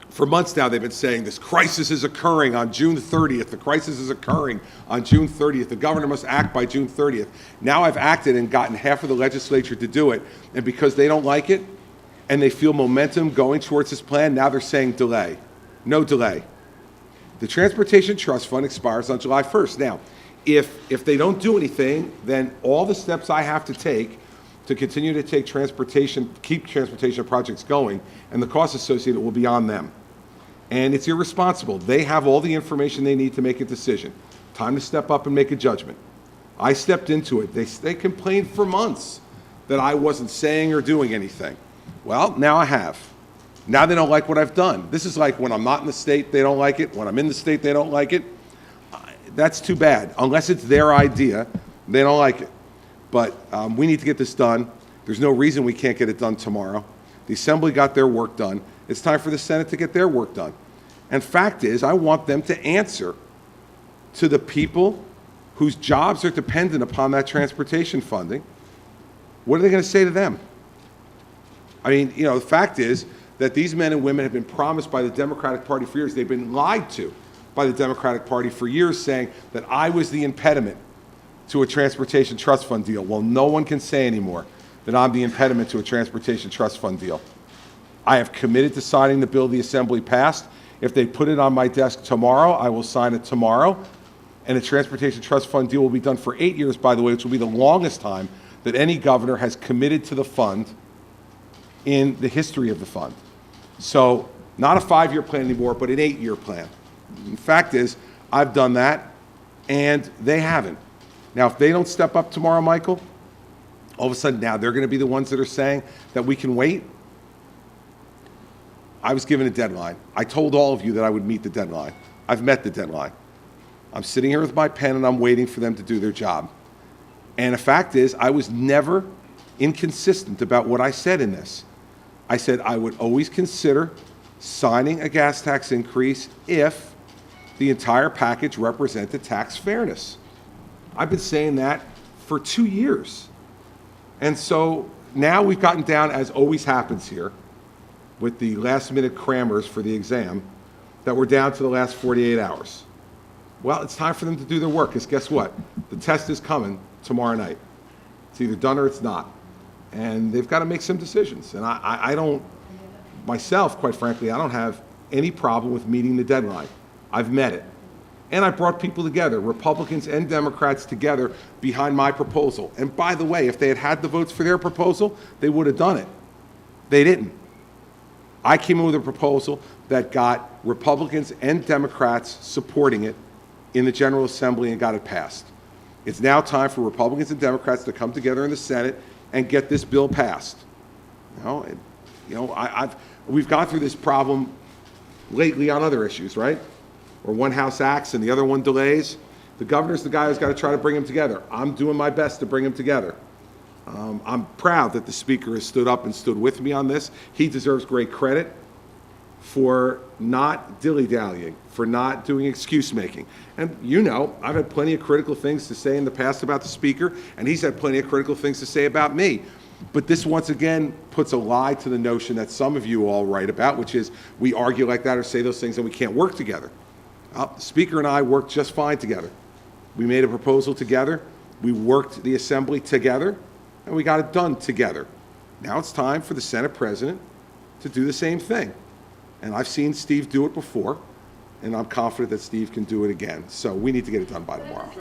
For months now, they've been saying this crisis is occurring on June 30th. The crisis is occurring on June 30th. The governor must act by June 30th. Now I've acted and gotten half of the legislature to do it. And because they don't like it and they feel momentum going towards this plan, now they're saying delay. No delay. The Transportation Trust Fund expires on July 1st. Now, if they don't do anything, then all the steps I have to take to continue to take transportation, keep transportation projects going, and the costs associated will be on them. And it's irresponsible. They have all the information they need to make a decision. Time to step up and make a judgment. I stepped into it. They complained for months that I wasn't saying or doing anything. Well, now I have. Now they don't like what I've done. This is like when I'm not in the state, they don't like it. When I'm in the state, they don't like it. That's too bad. Unless it's their idea, they don't like it. But we need to get this done. There's no reason we can't get it done tomorrow. The Assembly got their work done. It's time for the Senate to get their work done. And fact is, I want them to answer to the people whose jobs are dependent upon that transportation funding. What are they going to say to them? I mean, you know, the fact is that these men and women have been promised by the Democratic Party for years. They've been lied to by the Democratic Party for years, saying that I was the impediment to a transportation trust fund deal. Well, no one can say anymore that I'm the impediment to a transportation trust fund deal. I have committed to signing the bill the Assembly passed. If they put it on my desk tomorrow, I will sign it tomorrow. And the transportation trust fund deal will be done for 8 years, by the way, which will be the longest time that any governor has committed to the fund in the history of the fund. So not a 5-year plan anymore, but an 8-year plan. The fact is, I've done that, and they haven't. Now, if they don't step up tomorrow, Michael, all of a sudden now they're going to be the ones that are saying that we can wait. I was given a deadline. I told all of you that I would meet the deadline. I've met the deadline. I'm sitting here with my pen and I'm waiting for them to do their job. And the fact is, I was never inconsistent about what I said in this. I said I would always consider signing a gas tax increase if the entire package represented tax fairness. I've been saying that for 2 years. And so now we've gotten down, as always happens here, with the last-minute crammers for the exam, that we're down to the last 48 hours. Well, it's time for them to do their work, because guess what? The test is coming tomorrow night. It's either done or it's not. And they've got to make some decisions. And I don't, myself, quite frankly, I don't have any problem with meeting the deadline. I've met it. And I brought people together, Republicans and Democrats together, behind my proposal. And by the way, if they had had the votes for their proposal, they would have done it. They didn't. I came in with a proposal that got Republicans and Democrats supporting it in the General Assembly and got it passed. It's now time for Republicans and Democrats to come together in the Senate and get this bill passed. We've gone through this problem lately on other issues, right? Where one house acts and the other one delays. The governor's the guy who's got to try to bring them together. I'm doing my best to bring them together. I'm proud that the Speaker has stood up and stood with me on this. He deserves great credit for not dilly-dallying, for not doing excuse-making. And you know, I've had plenty of critical things to say in the past about the Speaker, and he's had plenty of critical things to say about me. But this once again puts a lie to the notion that some of you all write about, which is we argue like that or say those things and we can't work together. The Speaker and I worked just fine together. We made a proposal together, we worked the Assembly together, and we got it done together. Now it's time for the Senate President to do the same thing. And I've seen Steve do it before, and I'm confident that Steve can do it again. So we need to get it done by tomorrow.